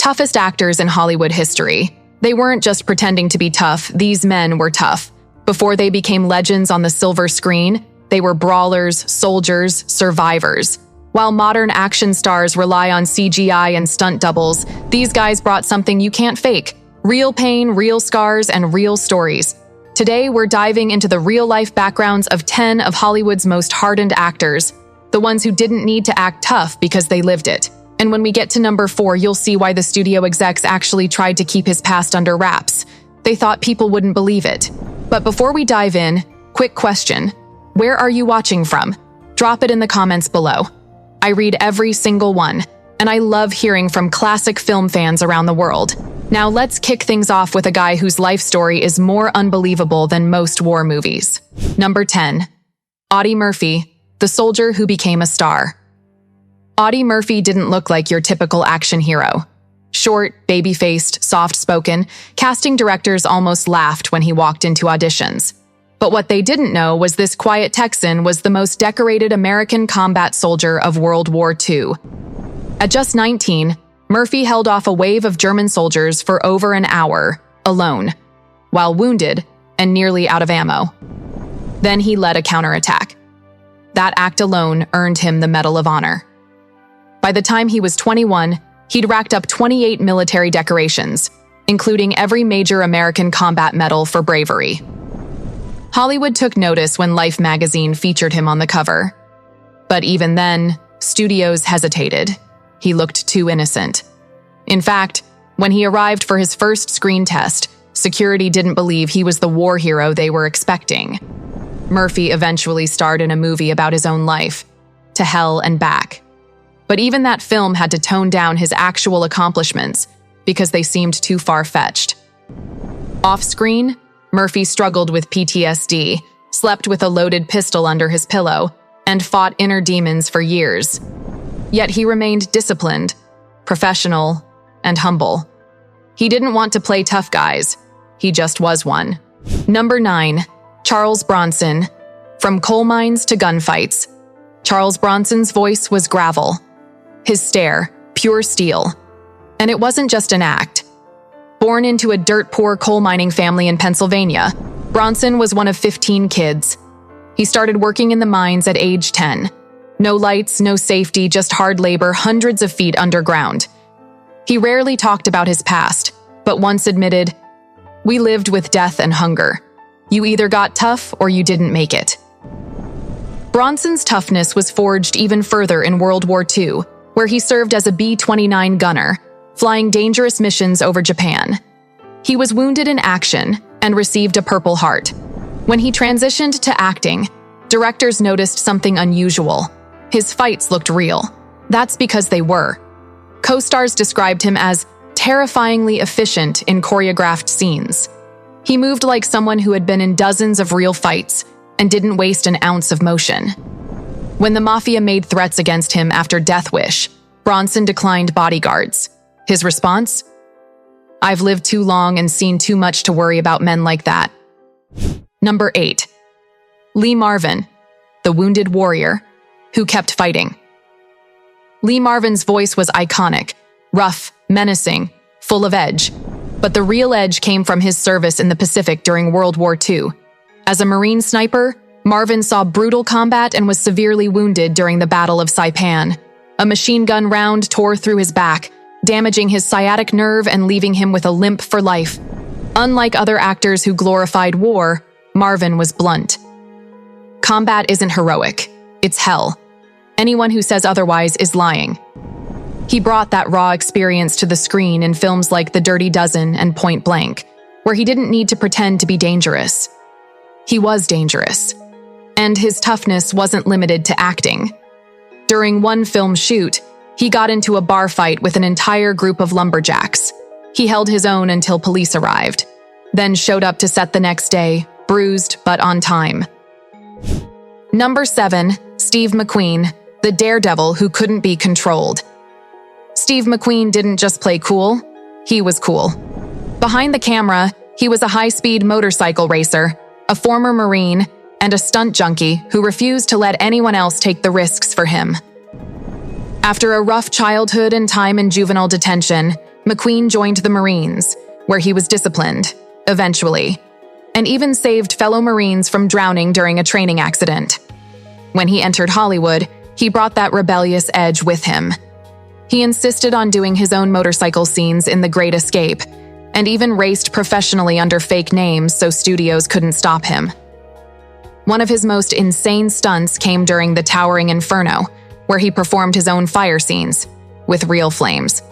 toughest actors in Hollywood history. They weren't just pretending to be tough, these men were tough. Before they became legends on the silver screen, they were brawlers, soldiers, survivors. While modern action stars rely on CGI and stunt doubles, these guys brought something you can't fake. Real pain, real scars, and real stories. Today, we're diving into the real-life backgrounds of 10 of Hollywood's most hardened actors, the ones who didn't need to act tough because they lived it. And when we get to number 4, you'll see why the studio execs actually tried to keep his past under wraps. They thought people wouldn't believe it. But before we dive in, quick question. Where are you watching from? Drop it in the comments below. I read every single one, and I love hearing from classic film fans around the world. Now let's kick things off with a guy whose life story is more unbelievable than most war movies. Number 10. Audie Murphy, the soldier who became a star. Audie Murphy didn't look like your typical action hero. Short, baby-faced, soft-spoken, casting directors almost laughed when he walked into auditions. But what they didn't know was this quiet Texan was the most decorated American combat soldier of World War II. At just 19, Murphy held off a wave of German soldiers for over an hour, alone, while wounded and nearly out of ammo. Then he led a counterattack. That act alone earned him the Medal of Honor. By the time he was 21, he'd racked up 28 military decorations, including every major American combat medal for bravery. Hollywood took notice when Life magazine featured him on the cover. But even then, studios hesitated. He looked too innocent. In fact, when he arrived for his first screen test, security didn't believe he was the war hero they were expecting. Murphy eventually starred in a movie about his own life, To Hell and Back. But even that film had to tone down his actual accomplishments because they seemed too far-fetched. Off-screen, Murphy struggled with PTSD, slept with a loaded pistol under his pillow, and fought inner demons for years. Yet he remained disciplined, professional, and humble. He didn't want to play tough guys. He just was one. Number 9. Charles Bronson. From coal mines to gunfights. Charles Bronson's voice was gravel. His stare, pure steel. And it wasn't just an act. Born into a dirt-poor coal mining family in Pennsylvania, Bronson was one of 15 kids. He started working in the mines at age 10. No lights, no safety, just hard labor hundreds of feet underground. He rarely talked about his past, but once admitted, "We lived with death and hunger. You either got tough or you didn't make it." Bronson's toughness was forged even further in World War II, where he served as a B-29 gunner, flying dangerous missions over Japan. He was wounded in action and received a Purple Heart. When he transitioned to acting, directors noticed something unusual. His fights looked real. That's because they were. Co-stars described him as terrifyingly efficient in choreographed scenes. He moved like someone who had been in dozens of real fights and didn't waste an ounce of motion. When the Mafia made threats against him after Death Wish, Bronson declined bodyguards. His response? "I've lived too long and seen too much to worry about men like that." Number 8. Lee Marvin, the wounded warrior who kept fighting. Lee Marvin's voice was iconic, rough, menacing, full of edge. But the real edge came from his service in the Pacific during World War II. As a Marine sniper, Marvin saw brutal combat and was severely wounded during the Battle of Saipan. A machine gun round tore through his back, damaging his sciatic nerve and leaving him with a limp for life. Unlike other actors who glorified war, Marvin was blunt. Combat isn't heroic, it's hell. Anyone who says otherwise is lying. He brought that raw experience to the screen in films like The Dirty Dozen and Point Blank, where he didn't need to pretend to be dangerous. He was dangerous. And his toughness wasn't limited to acting. During one film shoot, he got into a bar fight with an entire group of lumberjacks. He held his own until police arrived, then showed up to set the next day, bruised but on time. Number 7, Steve McQueen, the daredevil who couldn't be controlled. Steve McQueen didn't just play cool, he was cool. Behind the camera, he was a high-speed motorcycle racer, a former Marine, and a stunt junkie who refused to let anyone else take the risks for him. After a rough childhood and time in juvenile detention, McQueen joined the Marines, where he was disciplined, eventually, and even saved fellow Marines from drowning during a training accident. When he entered Hollywood, he brought that rebellious edge with him. He insisted on doing his own motorcycle scenes in The Great Escape, and even raced professionally under fake names so studios couldn't stop him. One of his most insane stunts came during The Towering Inferno, where he performed his own fire scenes, with real flames.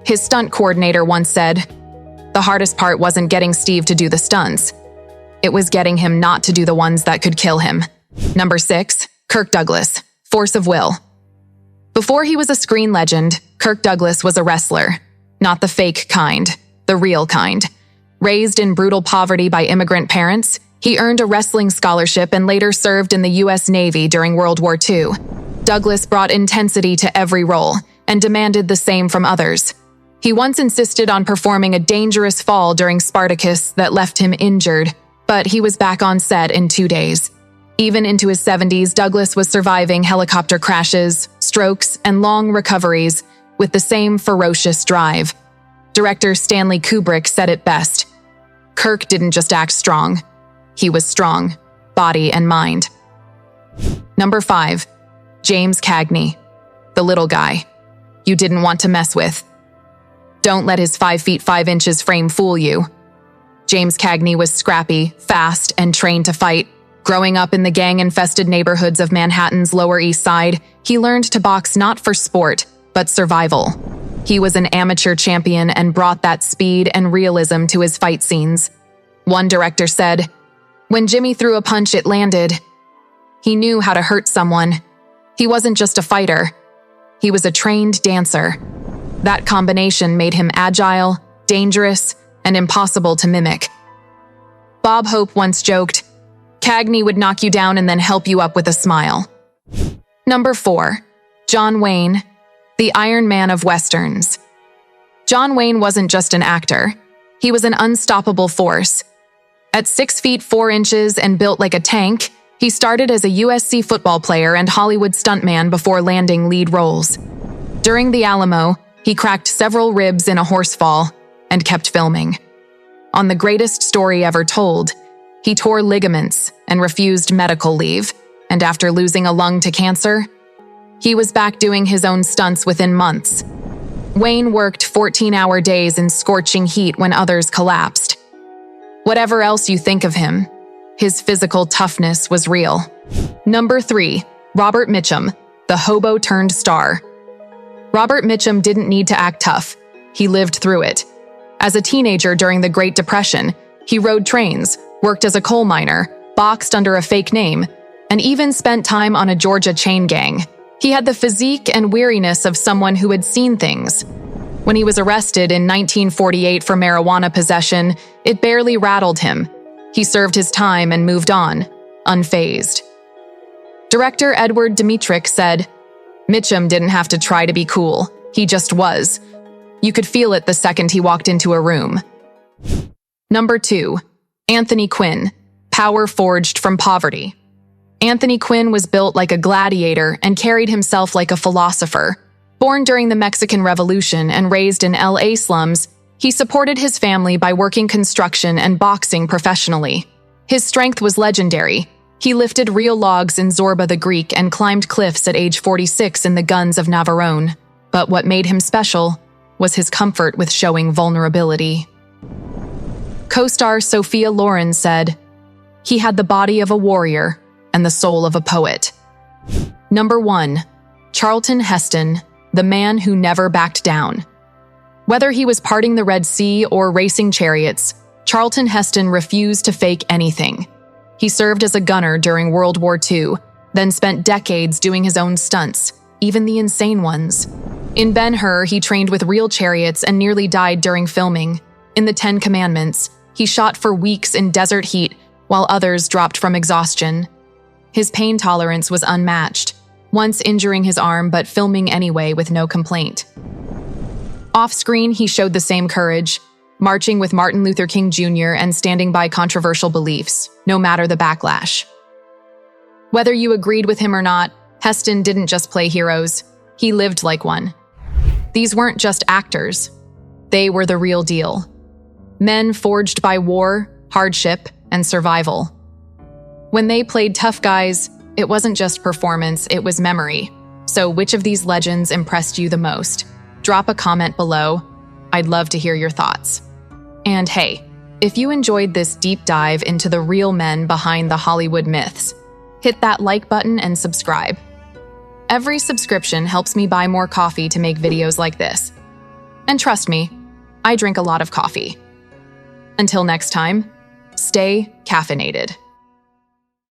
His stunt coordinator once said, "The hardest part wasn't getting Steve to do the stunts. It was getting him not to do the ones that could kill him." Number 6, Kirk Douglas, force of will. Before he was a screen legend, Kirk Douglas was a wrestler. Not the fake kind, the real kind. Raised in brutal poverty by immigrant parents, he earned a wrestling scholarship and later served in the U.S. Navy during World War II. Douglas brought intensity to every role and demanded the same from others. He once insisted on performing a dangerous fall during Spartacus that left him injured, but he was back on set in 2 days. Even into his 70s, Douglas was surviving helicopter crashes, strokes, and long recoveries with the same ferocious drive. Director Stanley Kubrick said it best. Kirk didn't just act strong. He was strong, body and mind. Number 5, James Cagney, the little guy you didn't want to mess with. Don't let his 5 feet 5 inches frame fool you. James Cagney was scrappy, fast, and trained to fight. Growing up in the gang-infested neighborhoods of Manhattan's Lower East Side, he learned to box not for sport, but survival. He was an amateur champion and brought that speed and realism to his fight scenes. One director said, "When Jimmy threw a punch, it landed. He knew how to hurt someone. He wasn't just a fighter. He was a trained dancer." That combination made him agile, dangerous, and impossible to mimic. Bob Hope once joked, "Cagney would knock you down and then help you up with a smile." Number 4, John Wayne, the Iron Man of Westerns. John Wayne wasn't just an actor. He was an unstoppable force. At 6 feet 4 inches and built like a tank, he started as a USC football player and Hollywood stuntman before landing lead roles. During the Alamo, he cracked several ribs in a horse fall and kept filming. On The Greatest Story Ever Told, he tore ligaments and refused medical leave, and after losing a lung to cancer, he was back doing his own stunts within months. Wayne worked 14-hour days in scorching heat when others collapsed. Whatever else you think of him, his physical toughness was real. Number 3, Robert Mitchum, the hobo turned star. Robert Mitchum didn't need to act tough. He lived through it. As a teenager during the Great Depression, he rode trains, worked as a coal miner, boxed under a fake name, and even spent time on a Georgia chain gang. He had the physique and weariness of someone who had seen things. When he was arrested in 1948 for marijuana possession, it barely rattled him. He served his time and moved on, unfazed. Director Edward Dmytryk said, "Mitchum didn't have to try to be cool. He just was. You could feel it the second he walked into a room." Number 2, Anthony Quinn, power forged from poverty. Anthony Quinn was built like a gladiator and carried himself like a philosopher. Born during the Mexican Revolution and raised in LA slums, he supported his family by working construction and boxing professionally. His strength was legendary. He lifted real logs in Zorba the Greek and climbed cliffs at age 46 in the guns of Navarone. But what made him special was his comfort with showing vulnerability. Co-star Sophia Loren said, "He had the body of a warrior and the soul of a poet." Number 1, Charlton Heston, the man who never backed down. Whether he was parting the Red Sea or racing chariots, Charlton Heston refused to fake anything. He served as a gunner during World War II, then spent decades doing his own stunts, even the insane ones. In Ben-Hur, he trained with real chariots and nearly died during filming. In The 10 Commandments, he shot for weeks in desert heat while others dropped from exhaustion. His pain tolerance was unmatched, once injuring his arm but filming anyway with no complaint. Off-screen, he showed the same courage, marching with Martin Luther King Jr. and standing by controversial beliefs, no matter the backlash. Whether you agreed with him or not, Heston didn't just play heroes, he lived like one. These weren't just actors. They were the real deal. Men forged by war, hardship, and survival. When they played tough guys, it wasn't just performance, it was memory. So which of these legends impressed you the most? Drop a comment below. I'd love to hear your thoughts. And hey, if you enjoyed this deep dive into the real men behind the Hollywood myths, hit that like button and subscribe. Every subscription helps me buy more coffee to make videos like this. And trust me, I drink a lot of coffee. Until next time, stay caffeinated.